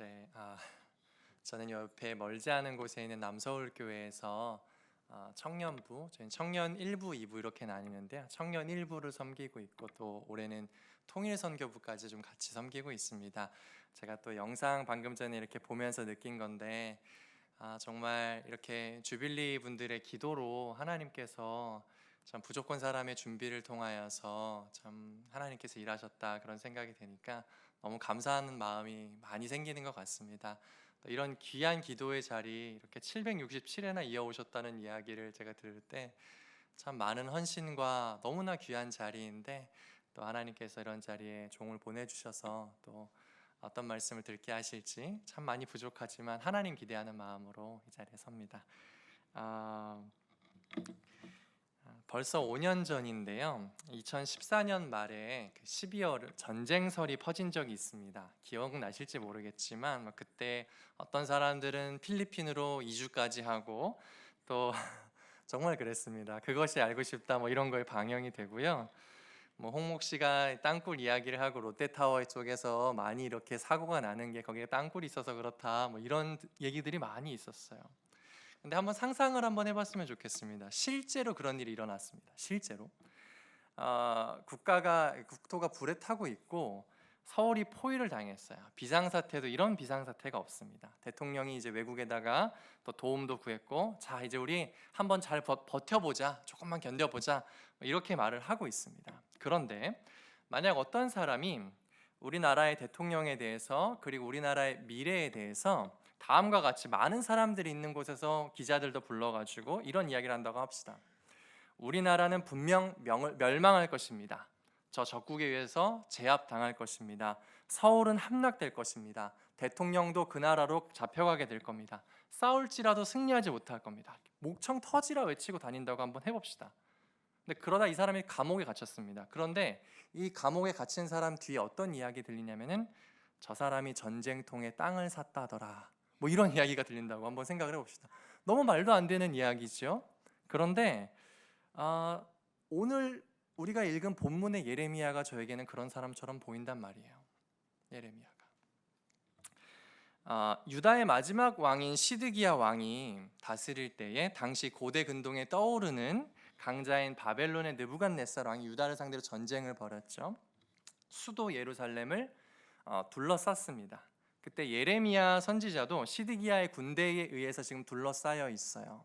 네, 저는 옆에 멀지 않은 곳에 있는 남서울교회에서 청년부, 저희는 청년 1부, 2부 이렇게 나뉘는데요. 청년 1부를 섬기고 있고 또 올해는 통일선교부까지 좀 같이 섬기고 있습니다. 제가 또 영상 방금 전에 이렇게 보면서 느낀 건데 정말 이렇게 주빌리 분들의 기도로 하나님께서 참 부족한 사람의 준비를 통하여서 참 하나님께서 일하셨다 그런 생각이 되니까 너무 감사하는 마음이 많이 생기는 것 같습니다. 또 이런 귀한 기도의 자리 이렇게 767회나 이어오셨다는 이야기를 제가 들을 때 참 많은 헌신과 너무나 귀한 자리인데 또 하나님께서 이런 자리에 종을 보내주셔서 또 어떤 말씀을 듣게 하실지 참 많이 부족하지만 하나님 기대하는 마음으로 이 자리에 섭니다. 벌써 5년 전인데요. 2014년 말에 12월 전쟁설이 퍼진 적이 있습니다. 기억나실지 모르겠지만 그때 어떤 사람들은 필리핀으로 이주까지 하고 또 정말 그랬습니다. 그것이 알고 싶다 이런 거에 방영이 되고요. 홍목 씨가 땅굴 이야기를 하고 롯데타워 쪽에서 많이 이렇게 사고가 나는 게 거기에 땅굴이 있어서 그렇다 이런 얘기들이 많이 있었어요. 근데 한번 상상을 한번 해봤으면 좋겠습니다. 실제로 그런 일이 일어났습니다. 실제로 국토가 불에 타고 있고 서울이 포위를 당했어요. 비상사태도 이런 비상사태가 없습니다. 대통령이 이제 외국에다가 또 도움도 구했고, 자 이제 우리 한번 잘 버텨보자, 조금만 견뎌보자 이렇게 말을 하고 있습니다. 그런데 만약 어떤 사람이 우리나라의 대통령에 대해서 그리고 우리나라의 미래에 대해서 다음과 같이 많은 사람들이 있는 곳에서 기자들도 불러가지고 이런 이야기를 한다고 합시다. 우리나라는 분명 멸망할 것입니다. 저 적국에 의해서 제압당할 것입니다. 서울은 함락될 것입니다. 대통령도 그 나라로 잡혀가게 될 겁니다. 싸울지라도 승리하지 못할 겁니다. 목청 터지라 외치고 다닌다고 한번 해봅시다. 근데 그러다 이 사람이 감옥에 갇혔습니다. 그런데 이 감옥에 갇힌 사람 뒤에 어떤 이야기 들리냐면은 저 사람이 전쟁통에 땅을 샀다더라 이런 이야기가 들린다고 한번 생각을 해봅시다. 너무 말도 안 되는 이야기죠. 그런데 오늘 우리가 읽은 본문의 예레미야가 저에게는 그런 사람처럼 보인단 말이에요. 예레미야가 유다의 마지막 왕인 시드기야 왕이 다스릴 때에 당시 고대 근동에 떠오르는 강자인 바벨론의 느부갓네살 왕이 유다를 상대로 전쟁을 벌였죠. 수도 예루살렘을 둘러쌌습니다. 그때 예레미야 선지자도 시드기야의 군대에 의해서 지금 둘러싸여 있어요.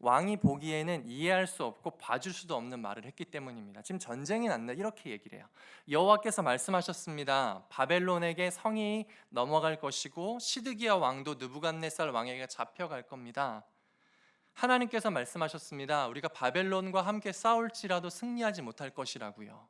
왕이 보기에는 이해할 수 없고 봐줄 수도 없는 말을 했기 때문입니다. 지금 전쟁이 났네 이렇게 얘기를 해요. 여호와께서 말씀하셨습니다. 바벨론에게 성이 넘어갈 것이고 시드기야 왕도 느부갓네살 왕에게 잡혀갈 겁니다. 하나님께서 말씀하셨습니다. 우리가 바벨론과 함께 싸울지라도 승리하지 못할 것이라고요.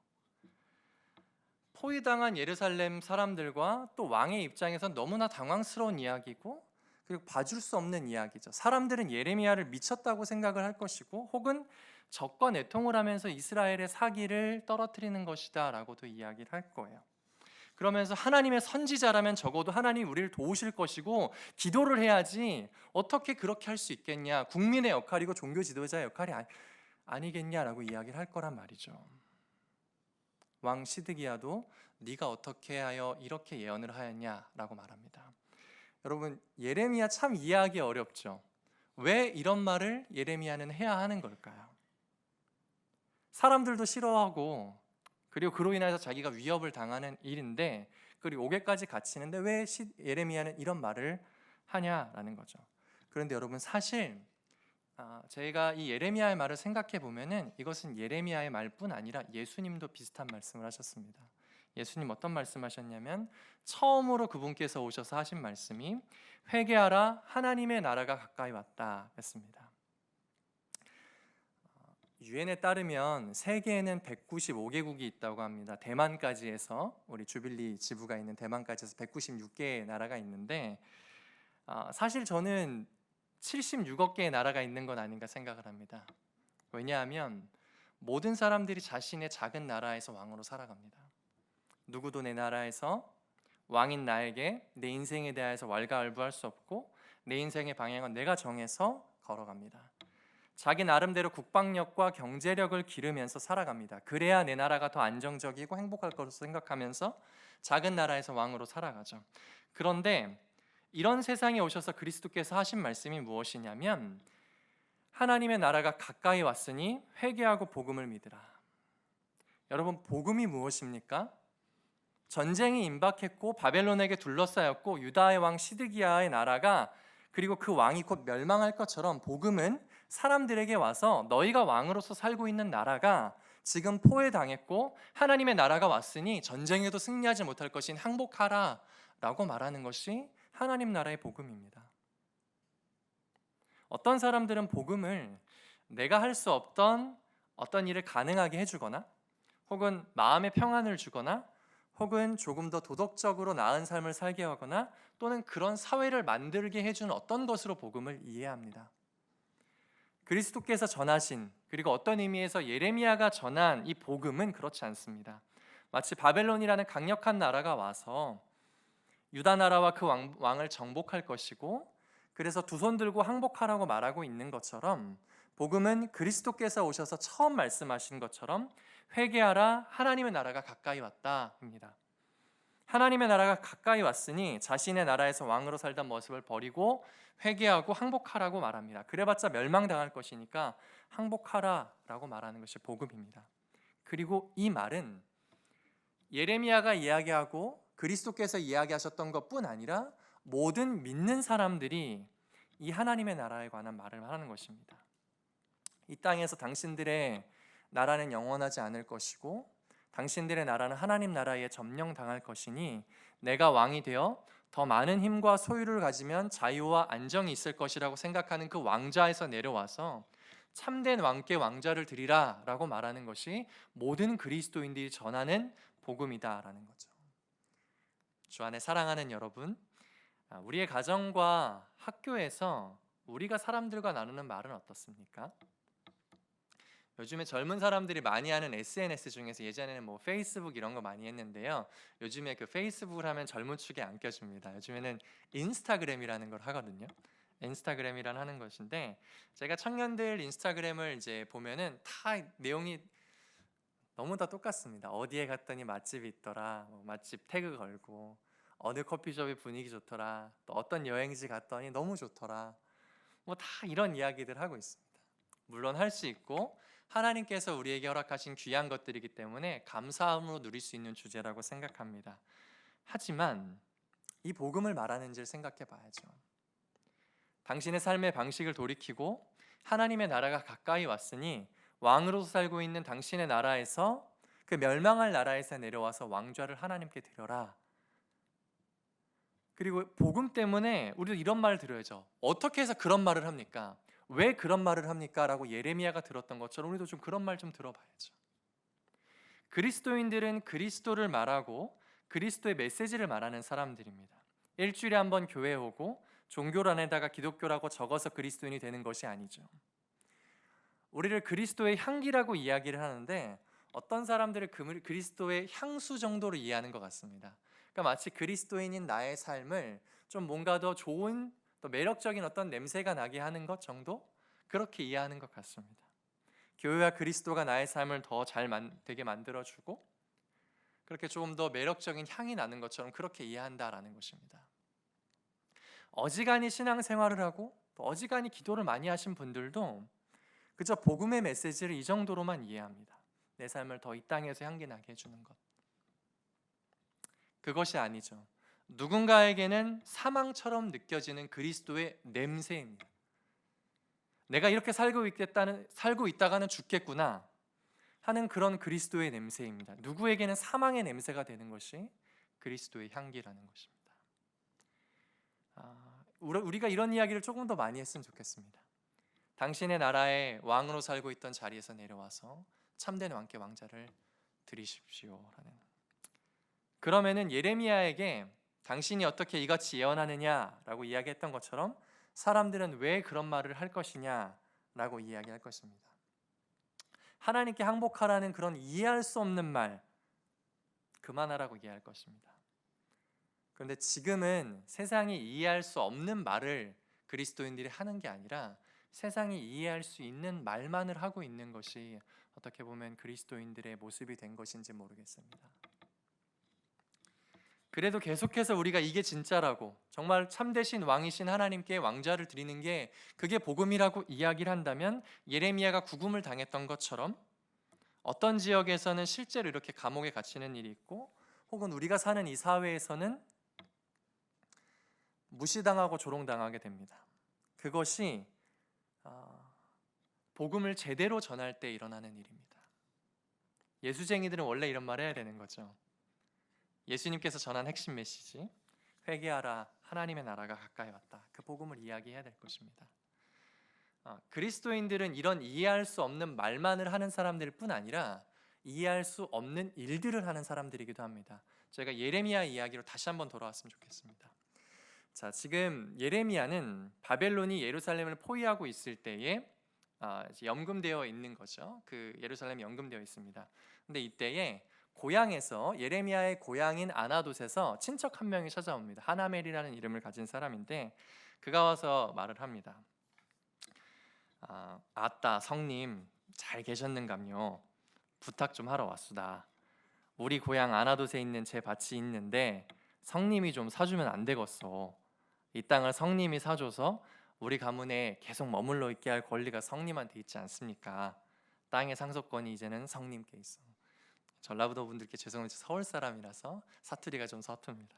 포위당한 예루살렘 사람들과 또 왕의 입장에서 너무나 당황스러운 이야기고 그리고 봐줄 수 없는 이야기죠. 사람들은 예레미야를 미쳤다고 생각을 할 것이고 혹은 적과 내통을 하면서 이스라엘의 사기를 떨어뜨리는 것이다 라고도 이야기를 할 거예요. 그러면서 하나님의 선지자라면 적어도 하나님 우리를 도우실 것이고 기도를 해야지 어떻게 그렇게 할 수 있겠냐, 국민의 역할이고 종교 지도자의 역할이 아니겠냐라고 이야기를 할 거란 말이죠. 왕 시드기야도 네가 어떻게 하여 이렇게 예언을 하였냐라고 말합니다. 여러분, 예레미야 참 이해하기 어렵죠. 왜 이런 말을 예레미야는 해야 하는 걸까요? 사람들도 싫어하고 그리고 그로 인해서 자기가 위협을 당하는 일인데 그리고 옥에까지 갇히는데 왜 예레미야는 이런 말을 하냐라는 거죠. 그런데 여러분 사실 제가 이 예레미야의 말을 생각해 보면은 이것은 예레미야의 말뿐 아니라 예수님도 비슷한 말씀을 하셨습니다. 예수님 어떤 말씀하셨냐면 처음으로 그분께서 오셔서 하신 말씀이 회개하라 하나님의 나라가 가까이 왔다 했습니다. 유엔에 따르면 세계에는 195개국이 있다고 합니다. 대만까지 해서 우리 주빌리 지부가 있는 대만까지 해서 196개의 나라가 있는데 사실 저는 76억 개의 나라가 있는 건 아닌가 생각을 합니다. 왜냐하면 모든 사람들이 자신의 작은 나라에서 왕으로 살아갑니다. 누구도 내 나라에서 왕인 나에게 내 인생에 대해서 왈가왈부할 수 없고 내 인생의 방향은 내가 정해서 걸어갑니다. 자기 나름대로 국방력과 경제력을 기르면서 살아갑니다. 그래야 내 나라가 더 안정적이고 행복할 것으로 생각하면서 작은 나라에서 왕으로 살아가죠. 그런데 이런 세상에 오셔서 그리스도께서 하신 말씀이 무엇이냐면 하나님의 나라가 가까이 왔으니 회개하고 복음을 믿으라. 여러분, 복음이 무엇입니까? 전쟁이 임박했고 바벨론에게 둘러싸였고 유다의 왕 시드기야의 나라가 그리고 그 왕이 곧 멸망할 것처럼 복음은 사람들에게 와서 너희가 왕으로서 살고 있는 나라가 지금 포위당했고 하나님의 나라가 왔으니 전쟁에도 승리하지 못할 것인 항복하라 라고 말하는 것이 하나님 나라의 복음입니다. 어떤 사람들은 복음을 내가 할 수 없던 어떤 일을 가능하게 해주거나 혹은 마음의 평안을 주거나 혹은 조금 더 도덕적으로 나은 삶을 살게 하거나 또는 그런 사회를 만들게 해주는 어떤 것으로 복음을 이해합니다. 그리스도께서 전하신 그리고 어떤 의미에서 예레미야가 전한 이 복음은 그렇지 않습니다. 마치 바벨론이라는 강력한 나라가 와서 유다 나라와 그 왕을 정복할 것이고 그래서 두 손 들고 항복하라고 말하고 있는 것처럼 복음은 그리스도께서 오셔서 처음 말씀하신 것처럼 회개하라 하나님의 나라가 가까이 왔다입니다. 하나님의 나라가 가까이 왔으니 자신의 나라에서 왕으로 살던 모습을 버리고 회개하고 항복하라고 말합니다. 그래봤자 멸망당할 것이니까 항복하라라고 말하는 것이 복음입니다. 그리고 이 말은 예레미야가 이야기하고 그리스도께서 이야기하셨던 것뿐 아니라 모든 믿는 사람들이 이 하나님의 나라에 관한 말을 하는 것입니다. 이 땅에서 당신들의 나라는 영원하지 않을 것이고 당신들의 나라는 하나님 나라에 점령당할 것이니 내가 왕이 되어 더 많은 힘과 소유를 가지면 자유와 안정이 있을 것이라고 생각하는 그 왕좌에서 내려와서 참된 왕께 왕좌를 드리라 라고 말하는 것이 모든 그리스도인들이 전하는 복음이다라는 거죠. 주 안에 사랑하는 여러분, 우리의 가정과 학교에서 우리가 사람들과 나누는 말은 어떻습니까? 요즘에 젊은 사람들이 많이 하는 SNS 중에서 예전에는 뭐 페이스북 이런 거 많이 했는데요. 요즘에 그 페이스북을 하면 젊은 축에 안 껴줍니다. 요즘에는 인스타그램이라는 걸 하거든요. 인스타그램이란 하는 것인데 제가 청년들 인스타그램을 이제 보면은 다 내용이 너무 다 똑같습니다. 어디에 갔더니 맛집이 있더라, 뭐 맛집 태그 걸고 어느 커피숍이 분위기 좋더라, 또 어떤 여행지 갔더니 너무 좋더라, 뭐 다 이런 이야기들 하고 있습니다. 물론 할 수 있고 하나님께서 우리에게 허락하신 귀한 것들이기 때문에 감사함으로 누릴 수 있는 주제라고 생각합니다. 하지만 이 복음을 말하는지를 생각해 봐야죠. 당신의 삶의 방식을 돌이키고 하나님의 나라가 가까이 왔으니 왕으로서 살고 있는 당신의 나라에서 그 멸망할 나라에서 내려와서 왕좌를 하나님께 드려라. 그리고 복음 때문에 우리도 이런 말을 들어야죠. 어떻게 해서 그런 말을 합니까? 왜 그런 말을 합니까? 라고 예레미야가 들었던 것처럼 우리도 좀 그런 말 좀 들어봐야죠. 그리스도인들은 그리스도를 말하고 그리스도의 메시지를 말하는 사람들입니다. 일주일에 한 번 교회에 오고 종교란에다가 기독교라고 적어서 그리스도인이 되는 것이 아니죠. 우리를 그리스도의 향기라고 이야기를 하는데 어떤 사람들은 그리스도의 향수 정도로 이해하는 것 같습니다. 그러니까 마치 그리스도인인 나의 삶을 좀 뭔가 더 좋은 또 매력적인 어떤 냄새가 나게 하는 것 정도? 그렇게 이해하는 것 같습니다. 교회와 그리스도가 나의 삶을 더 잘 되게 만들어주고 그렇게 조금 더 매력적인 향이 나는 것처럼 그렇게 이해한다라는 것입니다. 어지간히 신앙생활을 하고 또 어지간히 기도를 많이 하신 분들도 그저 복음의 메시지를 이 정도로만 이해합니다. 내 삶을 더 이 땅에서 향기나게 해주는 것. 그것이 아니죠. 누군가에게는 사망처럼 느껴지는 그리스도의 냄새입니다. 내가 이렇게 살고 있다가는 죽겠구나 하는 그런 그리스도의 냄새입니다. 누구에게는 사망의 냄새가 되는 것이 그리스도의 향기라는 것입니다. 우리가 이런 이야기를 조금 더 많이 했으면 좋겠습니다. 당신의 나라의 왕으로 살고 있던 자리에서 내려와서 참된 왕께 왕자를 드리십시오라는. 그러면은 예레미야에게 당신이 어떻게 이같이 예언하느냐라고 이야기했던 것처럼 사람들은 왜 그런 말을 할 것이냐라고 이야기할 것입니다. 하나님께 항복하라는 그런 이해할 수 없는 말 그만하라고 이해할 것입니다. 그런데 지금은 세상이 이해할 수 없는 말을 그리스도인들이 하는 게 아니라 세상이 이해할 수 있는 말만을 하고 있는 것이 어떻게 보면 그리스도인들의 모습이 된 것인지 모르겠습니다. 그래도 계속해서 우리가 이게 진짜라고, 정말 참되신 왕이신 하나님께 왕좌를 드리는 게 그게 복음이라고 이야기를 한다면, 예레미야가 구금을 당했던 것처럼 어떤 지역에서는 실제로 이렇게 감옥에 갇히는 일이 있고, 혹은 우리가 사는 이 사회에서는 무시당하고 조롱당하게 됩니다. 그것이 복음을 제대로 전할 때 일어나는 일입니다. 예수쟁이들은 원래 이런 말 해야 되는 거죠. 예수님께서 전한 핵심 메시지, 회개하라, 하나님의 나라가 가까이 왔다, 그 복음을 이야기해야 될 것입니다. 그리스도인들은 이런 이해할 수 없는 말만을 하는 사람들 뿐 아니라 이해할 수 없는 일들을 하는 사람들이기도 합니다. 저희가 예레미야 이야기로 다시 한번 돌아왔으면 좋겠습니다. 자, 지금 예레미야는 바벨론이 예루살렘을 포위하고 있을 때에 연금되어 있는 거죠. 그 예루살렘이 연금되어 있습니다. 근데 이때에 고향에서, 예레미야의 고향인 아나돗에서 친척 한 명이 찾아옵니다. 하나멜이라는 이름을 가진 사람인데, 그가 와서 말을 합니다. 아따 성님 잘 계셨는감요. 부탁 좀 하러 왔수다. 우리 고향 아나돗에 있는 제 밭이 있는데 성님이 좀 사주면 안 되겠어. 이 땅을 성님이 사줘서 우리 가문에 계속 머물러 있게 할 권리가 성님한테 있지 않습니까? 땅의 상속권이 이제는 성님께 있어. 전라북도 분들께 죄송한데 서울 사람이라서 사투리가 좀 서툽니다.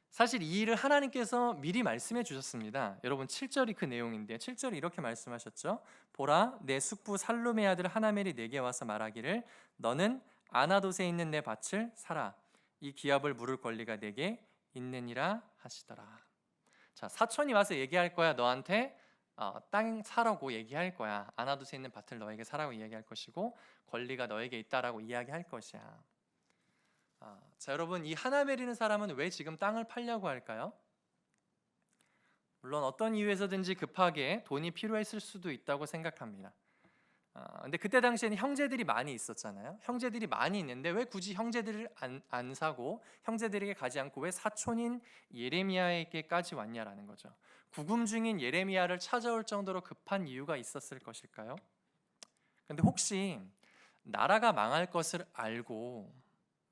사실 이 일을 하나님께서 미리 말씀해 주셨습니다. 여러분 7절이 그 내용인데, 7절이 이렇게 말씀하셨죠. 보라, 내 숙부 살룸의 아들 하나멜이 내게 와서 말하기를 너는 아나돗에 있는 내 밭을 사라. 이 기업을 물을 권리가 내게 있느니라 하시더라. 자, 사촌이 와서 얘기할 거야. 너한테 땅 사라고 얘기할 거야. 아나돗에 있는 밭을 너에게 사라고 이야기할 것이고 권리가 너에게 있다라고 이야기할 것이야. 자, 여러분, 이 하나멜이라는 사람은 왜 지금 땅을 팔려고 할까요? 물론 어떤 이유에서든지 급하게 돈이 필요했을 수도 있다고 생각합니다. 근데 그때 당시에는 형제들이 많이 있었잖아요. 형제들이 많이 있는데 왜 굳이 형제들을 안 사고 형제들에게 가지 않고 왜 사촌인 예레미야에게까지 왔냐라는 거죠. 구금 중인 예레미야를 찾아올 정도로 급한 이유가 있었을 것일까요? 근데 혹시 나라가 망할 것을 알고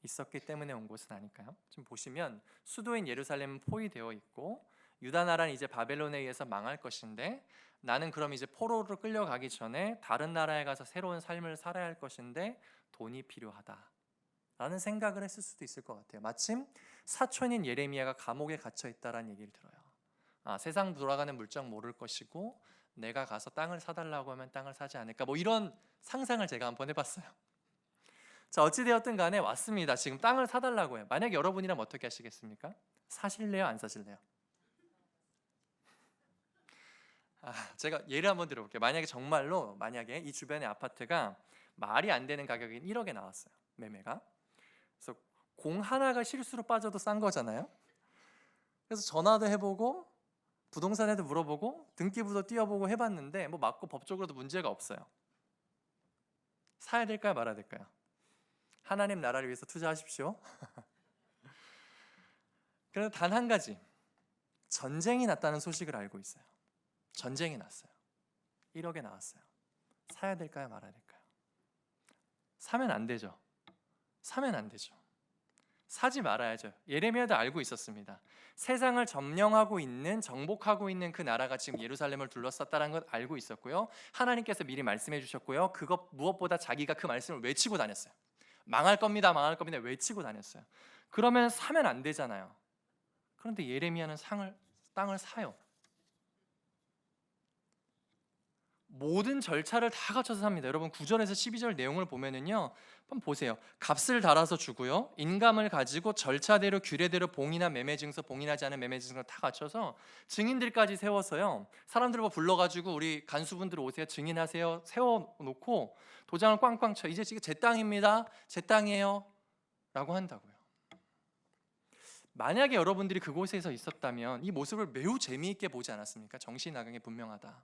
있었기 때문에 온 것은 아닐까요? 지금 보시면 수도인 예루살렘은 포위되어 있고 유다 나라는 이제 바벨론에 의해서 망할 것인데, 나는 그럼 이제 포로로 끌려가기 전에 다른 나라에 가서 새로운 삶을 살아야 할 것인데 돈이 필요하다라는 생각을 했을 수도 있을 것 같아요. 마침 사촌인 예레미야가 감옥에 갇혀 있다라는 얘기를 들어요. 세상 돌아가는 물정 모를 것이고 내가 가서 땅을 사달라고 하면 땅을 사지 않을까, 뭐 이런 상상을 제가 한번 해봤어요. 자, 어찌되었든 간에 왔습니다. 지금 땅을 사달라고 해요. 만약 여러분이라면 어떻게 하시겠습니까? 사실래요? 안 사실래요? 제가 예를 한번 들어볼게요. 만약에 이 주변의 아파트가 말이 안 되는 가격인 1억에 나왔어요. 매매가. 그래서 공 하나가 실수로 빠져도 싼 거잖아요. 그래서 전화도 해보고 부동산에도 물어보고 등기부도 띄워보고 해봤는데 뭐 맞고 법적으로도 문제가 없어요. 사야 될까요? 말아야 될까요? 하나님 나라를 위해서 투자하십시오. 그래서 단 한 가지, 전쟁이 났다는 소식을 알고 있어요. 전쟁이 났어요. 1억에 나왔어요. 사야 될까요? 말아야 될까요? 사면 안 되죠. 사면 안 되죠. 사지 말아야죠. 예레미야도 알고 있었습니다. 세상을 점령하고 있는, 정복하고 있는 그 나라가 지금 예루살렘을 둘러쌌다는 걸 알고 있었고요. 하나님께서 미리 말씀해 주셨고요. 그것 무엇보다 자기가 그 말씀을 외치고 다녔어요. 망할 겁니다, 망할 겁니다 외치고 다녔어요. 그러면 사면 안 되잖아요. 그런데 예레미야는 땅을 사요. 모든 절차를 다 갖춰서 삽니다. 여러분 9절에서 12절 내용을 보면은요, 한번 보세요. 값을 달아서 주고요, 인감을 가지고 절차대로 규례대로 봉인한 매매증서, 봉인하지 않은 매매증서 다 갖춰서 증인들까지 세워서요, 사람들을 불러가지고 우리 간수분들 오세요, 증인하세요, 세워놓고 도장을 꽝꽝 쳐. 이제 제 땅입니다, 제 땅이에요 라고 한다고요. 만약에 여러분들이 그곳에서 있었다면 이 모습을 매우 재미있게 보지 않았습니까? 정신나강에 분명하다.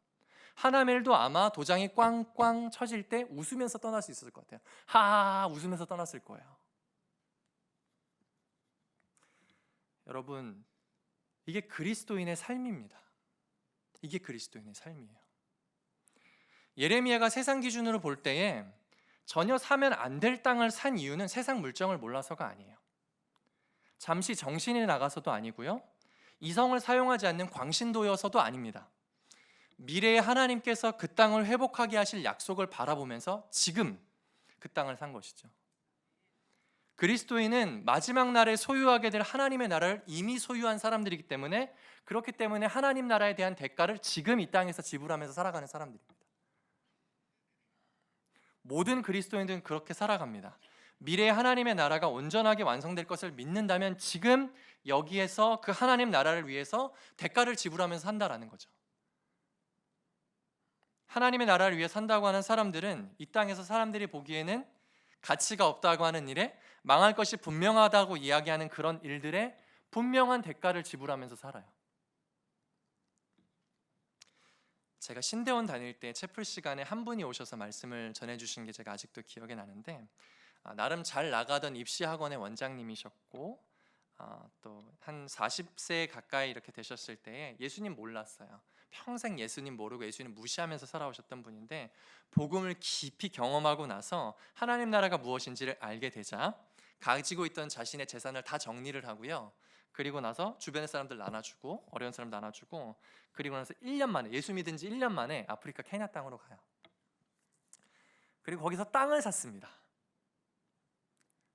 하나멜도 아마 도장이 꽝꽝 쳐질 때 웃으면서 떠날 수 있었을 것 같아요. 하하 웃으면서 떠났을 거예요. 여러분, 이게 그리스도인의 삶입니다. 이게 그리스도인의 삶이에요. 예레미야가 세상 기준으로 볼 때에 전혀 사면 안 될 땅을 산 이유는 세상 물정을 몰라서가 아니에요. 잠시 정신이 나가서도 아니고요. 이성을 사용하지 않는 광신도여서도 아닙니다. 미래에 하나님께서 그 땅을 회복하게 하실 약속을 바라보면서 지금 그 땅을 산 것이죠. 그리스도인은 마지막 날에 소유하게 될 하나님의 나라를 이미 소유한 사람들이기 때문에, 그렇기 때문에 하나님 나라에 대한 대가를 지금 이 땅에서 지불하면서 살아가는 사람들입니다. 모든 그리스도인들은 그렇게 살아갑니다. 미래에 하나님의 나라가 온전하게 완성될 것을 믿는다면 지금 여기에서 그 하나님 나라를 위해서 대가를 지불하면서 산다라는 거죠. 하나님의 나라를 위해 산다고 하는 사람들은 이 땅에서 사람들이 보기에는 가치가 없다고 하는 일에, 망할 것이 분명하다고 이야기하는 그런 일들에 분명한 대가를 지불하면서 살아요. 제가 신대원 다닐 때 채플 시간에 한 분이 오셔서 말씀을 전해주신 게 제가 아직도 기억에 나는데, 나름 잘 나가던 입시학원의 원장님이셨고, 또 한 40세 가까이 이렇게 되셨을 때에 예수님 몰랐어요. 평생 예수님 모르고 예수님 무시하면서 살아오셨던 분인데, 복음을 깊이 경험하고 나서 하나님 나라가 무엇인지를 알게 되자 가지고 있던 자신의 재산을 다 정리를 하고요. 그리고 나서 주변의 사람들 나눠주고, 어려운 사람 나눠주고, 그리고 나서 1년 만에, 예수 믿은 지 1년 만에 아프리카 케냐 땅으로 가요. 그리고 거기서 땅을 샀습니다.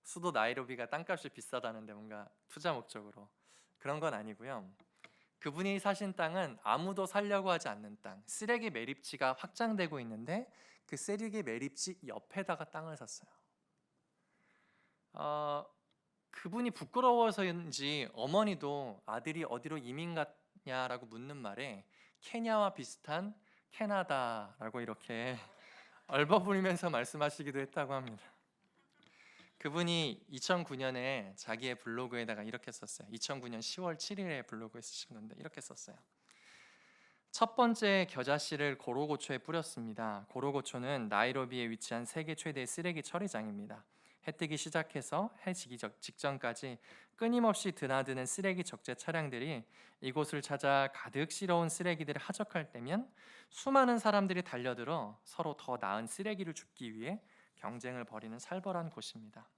수도 나이로비가 땅값이 비싸다는데 뭔가 투자 목적으로 그런 건 아니고요. 그분이 사신 땅은 아무도 살려고 하지 않는 땅, 쓰레기 매립지가 확장되고 있는데 그 쓰레기 매립지 옆에다가 땅을 샀어요. 그분이 부끄러워서인지 어머니도 아들이 어디로 이민 갔냐라고 묻는 말에 케냐와 비슷한 캐나다라고 이렇게 얼버무리면서 말씀하시기도 했다고 합니다. 그분이 2009년에 자기의 블로그에다가 이렇게 썼어요. 2009년 10월 7일에 블로그에 쓰신 건데 이렇게 썼어요. 첫 번째 겨자씨를 고로고초에 뿌렸습니다. 고로고초는 나이로비에 위치한 세계 최대 쓰레기 처리장입니다. 해 뜨기 시작해서 해 지기 직전까지 끊임없이 드나드는 쓰레기 적재 차량들이 이곳을 찾아 가득 실어온 쓰레기들을 하적할 때면 수많은 사람들이 달려들어 서로 더 나은 쓰레기를 줍기 위해 경쟁을 벌이는 살벌한 곳입니다.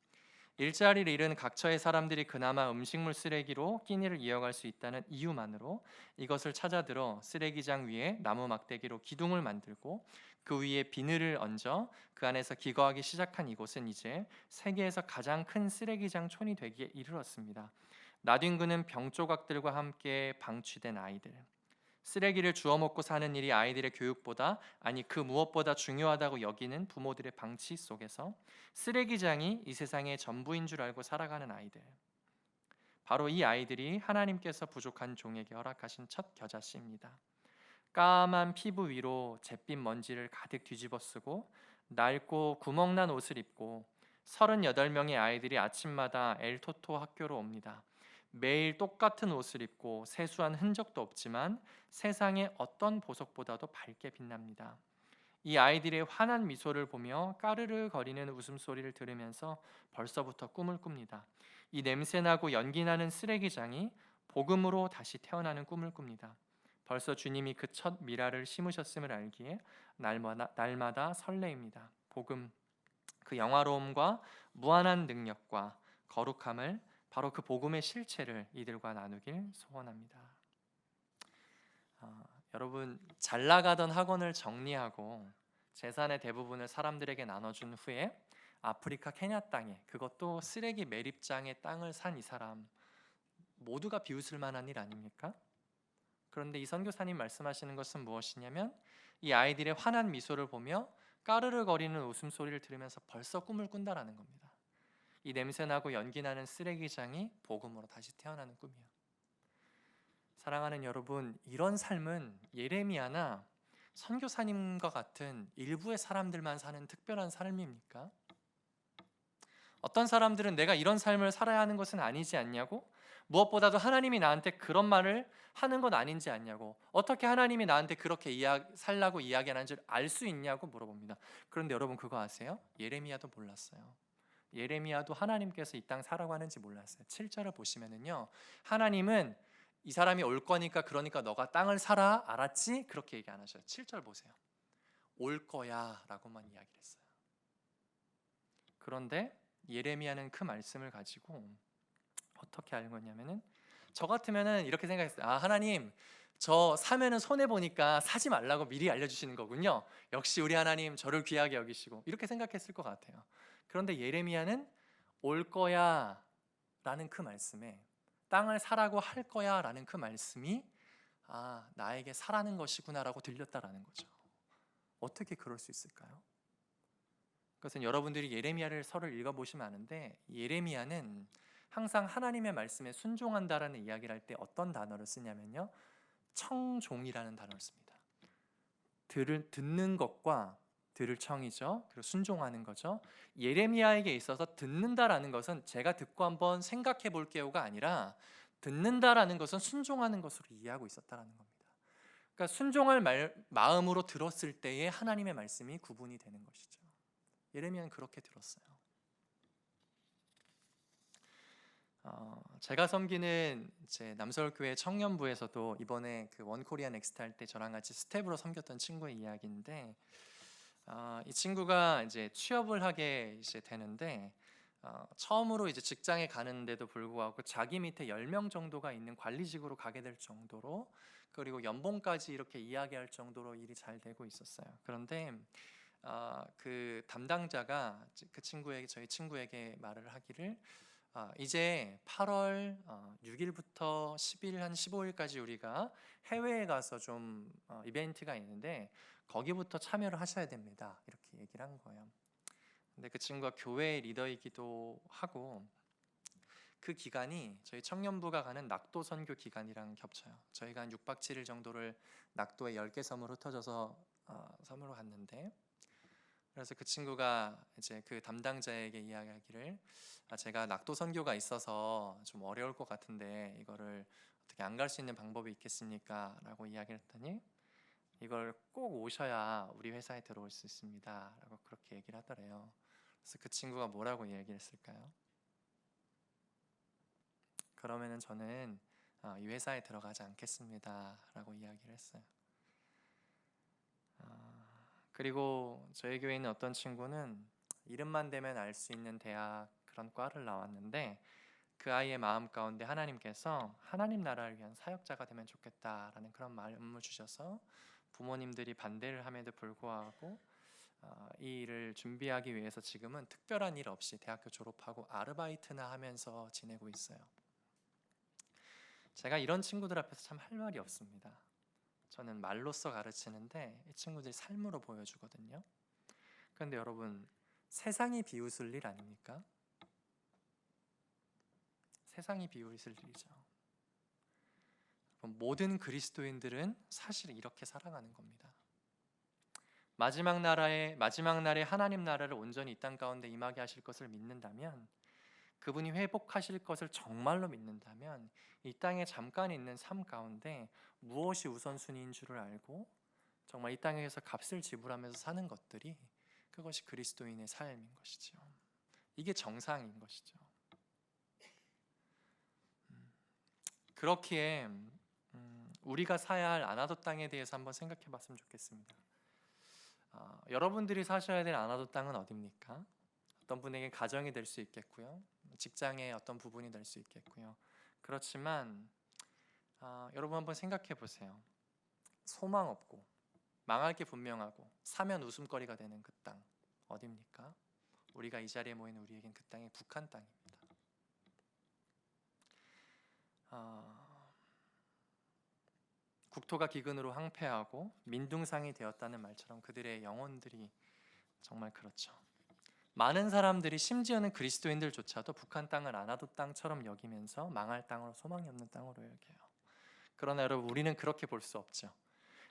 일자리를 잃은 각처의 사람들이 그나마 음식물 쓰레기로 끼니를 이어갈 수 있다는 이유만으로 이것을 찾아들어 쓰레기장 위에 나무 막대기로 기둥을 만들고 그 위에 비늘을 얹어 그 안에서 기거하기 시작한 이곳은 이제 세계에서 가장 큰 쓰레기장촌이 되기에 이르렀습니다. 나뒹구는 병 조각들과 함께 방치된 아이들, 쓰레기를 주워 먹고 사는 일이 아이들의 교육보다, 아니 그 무엇보다 중요하다고 여기는 부모들의 방치 속에서 쓰레기장이 이 세상의 전부인 줄 알고 살아가는 아이들, 바로 이 아이들이 하나님께서 부족한 종에게 허락하신 첫 겨자씨입니다. 까만 피부 위로 잿빛 먼지를 가득 뒤집어 쓰고 낡고 구멍난 옷을 입고 38명의 아이들이 아침마다 엘토토 학교로 옵니다. 매일 똑같은 옷을 입고 세수한 흔적도 없지만 세상의 어떤 보석보다도 밝게 빛납니다. 이 아이들의 환한 미소를 보며 까르르 거리는 웃음소리를 들으면서 벌써부터 꿈을 꿉니다. 이 냄새나고 연기나는 쓰레기장이 복음으로 다시 태어나는 꿈을 꿉니다. 벌써 주님이 그 첫 미라를 심으셨음을 알기에 날마다 설레입니다. 복음, 그 영화로움과 무한한 능력과 거룩함을, 바로 그 복음의 실체를 이들과 나누길 소원합니다. 여러분, 잘 나가던 학원을 정리하고 재산의 대부분을 사람들에게 나눠준 후에 아프리카 케냐 땅에, 그것도 쓰레기 매립장에 땅을 산 이 사람, 모두가 비웃을 만한 일 아닙니까? 그런데 이 선교사님 말씀하시는 것은 무엇이냐면, 이 아이들의 환한 미소를 보며 까르르 거리는 웃음소리를 들으면서 벌써 꿈을 꾼다라는 겁니다. 이 냄새나고 연기나는 쓰레기장이 복음으로 다시 태어나는 꿈이요. 사랑하는 여러분, 이런 삶은 예레미야나 선교사님과 같은 일부의 사람들만 사는 특별한 삶입니까? 어떤 사람들은 내가 이런 삶을 살아야 하는 것은 아니지 않냐고, 무엇보다도 하나님이 나한테 그런 말을 하는 건 아닌지 않냐고, 어떻게 하나님이 나한테 그렇게 살라고 이야기하는 줄 알 수 있냐고 물어봅니다. 그런데 여러분 그거 아세요? 예레미야도 몰랐어요. 예레미야도 하나님께서 이 땅 살아고 하는지 몰랐어요. 7절을 보시면은요, 하나님은 이 사람이 올 거니까 그러니까 너가 땅을 사라, 알았지? 그렇게 얘기 안 하셔요. 7절 보세요. 올 거야 라고만 이야기를 했어요. 그런데 예레미야는 그 말씀을 가지고 어떻게 알고 있냐면은, 저 같으면은 이렇게 생각했어요. 아, 하나님, 저 사면은 손해 보니까 사지 말라고 미리 알려주시는 거군요. 역시 우리 하나님 저를 귀하게 여기시고, 이렇게 생각했을 것 같아요. 그런데 예레미야는 올 거야 라는 그 말씀에, 땅을 사라고 할 거야 라는 그 말씀이 나에게 사라는 것이구나 라고 들렸다라는 거죠. 어떻게 그럴 수 있을까요? 그것은 여러분들이 예레미야를 서를 읽어보시면 아는데, 예레미야는 항상 하나님의 말씀에 순종한다라는 이야기를 할 때 어떤 단어를 쓰냐면요, 청종이라는 단어를 씁니다. 듣는 것과 들을 청이죠. 그리고 순종하는 거죠. 예레미야에게 있어서 듣는다라는 것은 제가 듣고 한번 생각해 볼게요가 아니라, 듣는다라는 것은 순종하는 것으로 이해하고 있었다라는 겁니다. 그러니까 순종할 마음으로 들었을 때에 하나님의 말씀이 구분이 되는 것이죠. 예레미야는 그렇게 들었어요. 제가 섬기는 제 남서울교회 청년부에서도 이번에 그 원코리아 넥스트 할 때 저랑 같이 스텝으로 섬겼던 친구의 이야기인데, 이 친구가 이제 취업을 하게 이제 되는데, 처음으로 이제 직장에 가는데도 불구하고 자기 밑에 10명 정도가 있는 관리직으로 가게 될 정도로, 그리고 연봉까지 이렇게 이야기할 정도로 일이 잘 되고 있었어요. 그런데 그 담당자가 저희 친구에게 말을 하기를, 이제 8월 6일부터 10일 한 15일까지 우리가 해외에 가서 좀 이벤트가 있는데 거기부터 참여를 하셔야 됩니다. 이렇게 얘기를 한 거예요. 근데 그 친구가 교회 리더이기도 하고, 그 기간이 저희 청년부가 가는 낙도 선교 기간이랑 겹쳐요. 저희가 한 6박 7일 정도를 낙도에 10개 섬을 흩어져서 섬으로 갔는데, 그래서 그 친구가 이제 그 담당자에게 이야기하기를, 제가 낙도 선교가 있어서 좀 어려울 것 같은데 이거를 어떻게 안 갈 수 있는 방법이 있겠습니까? 라고 이야기를 했더니, 이걸 꼭 오셔야 우리 회사에 들어올 수 있습니다 라고 그렇게 얘기를 하더래요. 그래서 그 친구가 뭐라고 얘기를 했을까요? 그러면은 저는 이 회사에 들어가지 않겠습니다 라고 이야기를 했어요. 그리고 저희 교회에 있는 어떤 친구는 이름만 대면 알 수 있는 대학 그런 과를 나왔는데, 그 아이의 마음 가운데 하나님께서 하나님 나라를 위한 사역자가 되면 좋겠다라는 그런 마음을 주셔서, 부모님들이 반대를 함에도 불구하고 이 일을 준비하기 위해서 지금은 특별한 일 없이 대학교 졸업하고 아르바이트나 하면서 지내고 있어요. 제가 이런 친구들 앞에서 참 할 말이 없습니다. 저는 말로써 가르치는데 이 친구들이 삶으로 보여주거든요. 그런데 여러분, 세상이 비웃을 일 아닙니까? 세상이 비웃을 일이죠. 모든 그리스도인들은 사실 이렇게 살아가는 겁니다. 마지막 날에 하나님 나라를 온전히 이 땅 가운데 임하게 하실 것을 믿는다면, 그분이 회복하실 것을 정말로 믿는다면, 이 땅에 잠깐 있는 삶 가운데 무엇이 우선순위인 줄을 알고 정말 이 땅에서 값을 지불하면서 사는 것들이, 그것이 그리스도인의 삶인 것이죠. 이게 정상인 것이죠. 그렇기에 우리가 사야 할 아나도 땅에 대해서 한번 생각해 봤으면 좋겠습니다. 여러분들이 사셔야 될 아나도 땅은 어디입니까? 어떤 분에게 가정이 될 수 있겠고요, 직장의 어떤 부분이 될 수 있겠고요. 그렇지만 여러분 한번 생각해 보세요. 소망 없고 망할 게 분명하고 사면 웃음거리가 되는 그 땅 어디입니까? 우리가 이 자리에 모인 우리에겐 그 땅이 북한 땅입니다. 국토가 기근으로 황폐하고 민둥상이 되었다는 말처럼 그들의 영혼들이 정말 그렇죠. 많은 사람들이, 심지어는 그리스도인들조차도 북한 땅을 아나도 땅처럼 여기면서 망할 땅으로, 소망이 없는 땅으로 여겨요. 그러나 여러분, 우리는 그렇게 볼 수 없죠.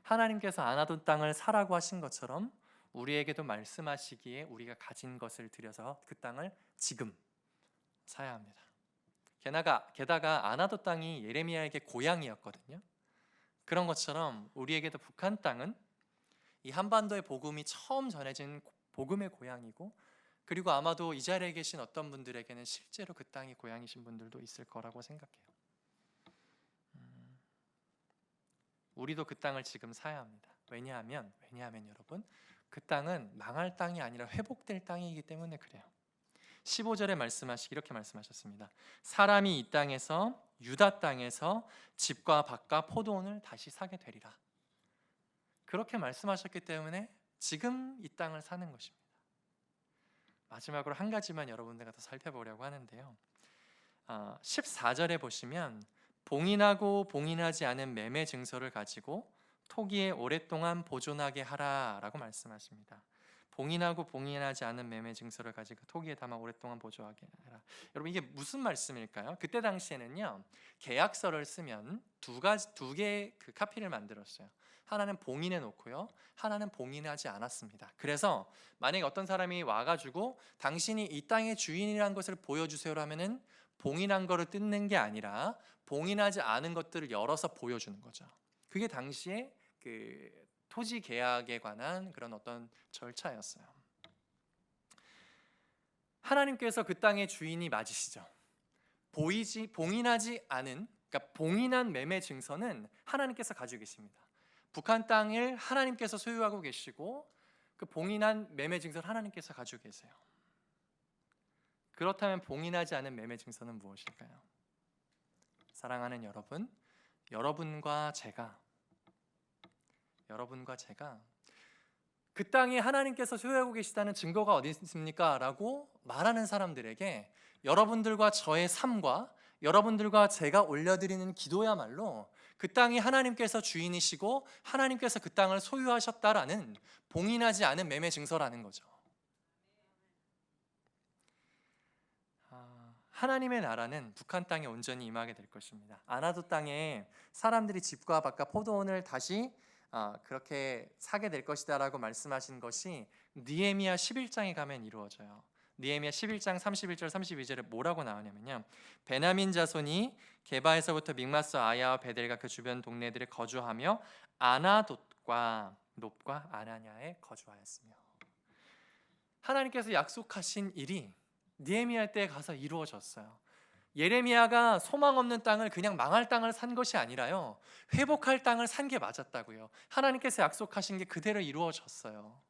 하나님께서 아나도 땅을 사라고 하신 것처럼 우리에게도 말씀하시기에 우리가 가진 것을 들여서 그 땅을 지금 사야 합니다. 게다가 아나도 땅이 예레미야에게 고향이었거든요. 그런 것처럼 우리에게도 북한 땅은 이 한반도의 복음이 처음 전해진 복음의 고향이고, 그리고 아마도 이 자리에 계신 어떤 분들에게는 실제로 그 땅이 고향이신 분들도 있을 거라고 생각해요. 우리도 그 땅을 지금 사야 합니다. 왜냐하면 여러분, 그 땅은 망할 땅이 아니라 회복될 땅이기 때문에 그래요. 15절에 이렇게 말씀하셨습니다. 사람이 이 땅에서, 유다 땅에서 집과 밭과 포도원을 다시 사게 되리라. 그렇게 말씀하셨기 때문에 지금 이 땅을 사는 것입니다. 마지막으로 한 가지만 여러분들과 더 살펴보려고 하는데요. 14절에 보시면 봉인하고 봉인하지 않은 매매 증서를 가지고 토기에 오랫동안 보존하게 하라라고 말씀하십니다. 봉인하고 봉인하지 않은 매매 증서를 가지고 토기에 담아 오랫동안 보존하게 하라. 여러분, 이게 무슨 말씀일까요? 그때 당시에는요, 계약서를 쓰면 두 개의 그 카피를 만들었어요. 하나는 봉인해 놓고요, 하나는 봉인하지 않았습니다. 그래서 만약에 어떤 사람이 와가지고 당신이 이 땅의 주인이라는 것을 보여주세요로 하면은 봉인한 거를 뜯는 게 아니라 봉인하지 않은 것들을 열어서 보여주는 거죠. 그게 당시에 그 토지 계약에 관한 그런 어떤 절차였어요. 하나님께서 그 땅의 주인이 맞으시죠. 봉인하지 않은, 그러니까 봉인한 매매 증서는 하나님께서 가지고 계십니다. 북한 땅을 하나님께서 소유하고 계시고 그 봉인한 매매 증서를 하나님께서 가지고 계세요. 그렇다면 봉인하지 않은 매매 증서는 무엇일까요? 사랑하는 여러분, 여러분과 제가 그 땅이 하나님께서 소유하고 계시다는 증거가 어디 있습니까? 라고 말하는 사람들에게 여러분들과 저의 삶과 여러분들과 제가 올려드리는 기도야말로 그 땅이 하나님께서 주인이시고 하나님께서 그 땅을 소유하셨다라는 봉인하지 않은 매매 증서라는 거죠. 하나님의 나라는 북한 땅에 온전히 임하게 될 것입니다. 아나도 땅에 사람들이 집과 밭과 포도원을 다시 그렇게 사게 될 것이다라고 말씀하신 것이 느헤미야 11장에 가면 이루어져요. 느헤미야 11장 31절 32절에 뭐라고 나오냐면요, 베냐민 자손이 게바에서부터 믹마스 아야와 베델과 그 주변 동네들에 거주하며 아나돗과 놉과 아나냐에 거주하였으며. 하나님께서 약속하신 일이 느헤미야 때에 가서 이루어졌어요. 예레미야가 소망 없는 땅을 그냥 망할 땅을 산 것이 아니라요, 회복할 땅을 산 게 맞았다고요. 하나님께서 약속하신 게 그대로 이루어졌어요.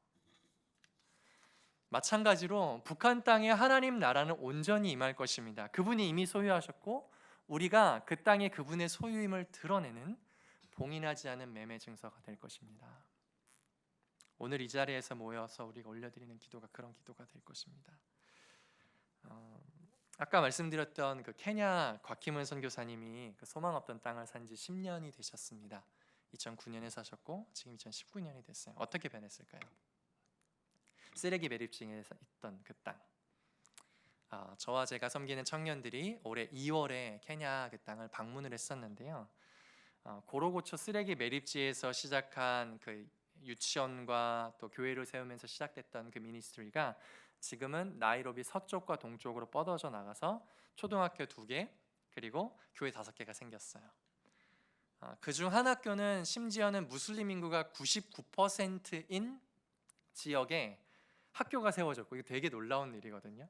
마찬가지로 북한 땅에 하나님 나라는 온전히 임할 것입니다. 그분이 이미 소유하셨고 우리가 그 땅에 그분의 소유임을 드러내는 봉인하지 않은 매매 증서가 될 것입니다. 오늘 이 자리에서 모여서 우리가 올려드리는 기도가 그런 기도가 될 것입니다. 아까 말씀드렸던 그 케냐 곽희문 선교사님이 그 소망 없던 땅을 산 지 10년이 되셨습니다. 2009년에 사셨고 지금 2019년이 됐어요. 어떻게 변했을까요? 쓰레기 매립지에 있던 그 땅, 저와 제가 섬기는 청년들이 올해 2월에 케냐 그 땅을 방문을 했었는데요, 고로고초 쓰레기 매립지에서 시작한 그 유치원과 또 교회를 세우면서 시작됐던 그 미니스트리가 지금은 나이로비 서쪽과 동쪽으로 뻗어져 나가서 초등학교 2개 그리고 교회 5개가 생겼어요. 그중 한 학교는 심지어는 무슬림 인구가 99%인 지역에 학교가 세워졌고, 이거 되게 놀라운 일이거든요.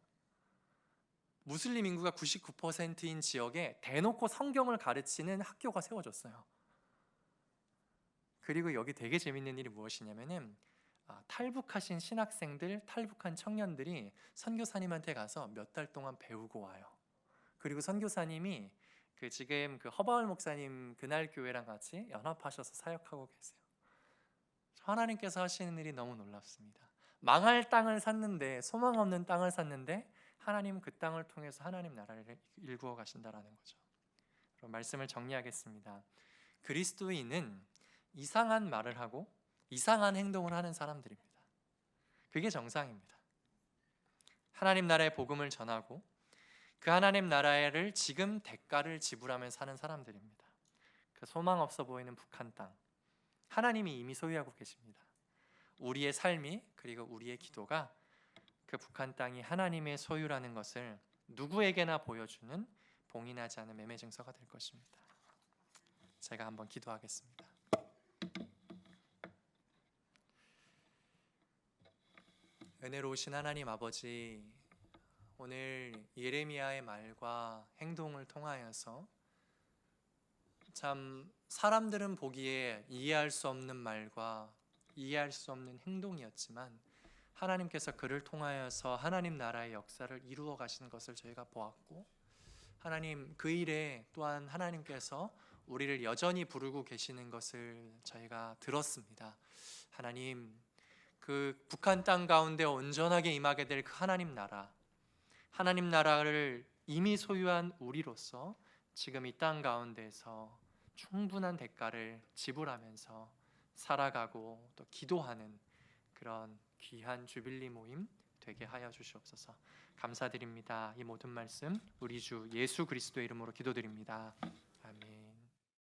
무슬림 인구가 99%인 지역에 대놓고 성경을 가르치는 학교가 세워졌어요. 그리고 여기 되게 재밌는 일이 무엇이냐면은 탈북하신 신학생들, 탈북한 청년들이 선교사님한테 가서 몇 달 동안 배우고 와요. 그리고 선교사님이 지금 그 허바울 목사님 그날 교회랑 같이 연합하셔서 사역하고 계세요. 하나님께서 하시는 일이 너무 놀랍습니다. 망할 땅을 샀는데, 소망 없는 땅을 샀는데 하나님은 그 땅을 통해서 하나님 나라를 일구어 가신다라는 거죠. 그럼 말씀을 정리하겠습니다. 그리스도인은 이상한 말을 하고 이상한 행동을 하는 사람들입니다. 그게 정상입니다. 하나님 나라의 복음을 전하고 그 하나님 나라를 지금 대가를 지불하며 사는 사람들입니다. 그 소망 없어 보이는 북한 땅, 하나님이 이미 소유하고 계십니다. 우리의 삶이, 그리고 우리의 기도가 그 북한 땅이 하나님의 소유라는 것을 누구에게나 보여주는 봉인하지 않은 매매 증서가 될 것입니다. 제가 한번 기도하겠습니다. 은혜로우신 하나님 아버지, 오늘 예레미야의 말과 행동을 통하여서 참 사람들은 보기에 이해할 수 없는 말과 이해할 수 없는 행동이었지만 하나님께서 그를 통하여서 하나님 나라의 역사를 이루어 가시는 것을 저희가 보았고, 하나님 그 일에 또한 하나님께서 우리를 여전히 부르고 계시는 것을 저희가 들었습니다. 하나님, 그 북한 땅 가운데 온전하게 임하게 될 그 하나님 나라를 이미 소유한 우리로서 지금 이 땅 가운데에서 충분한 대가를 지불하면서 살아가고 또 기도하는 그런 귀한 주빌리 모임 되게 하여 주시옵소서. 감사드립니다. 이 모든 말씀 우리 주 예수 그리스도의 이름으로 기도드립니다. 아멘.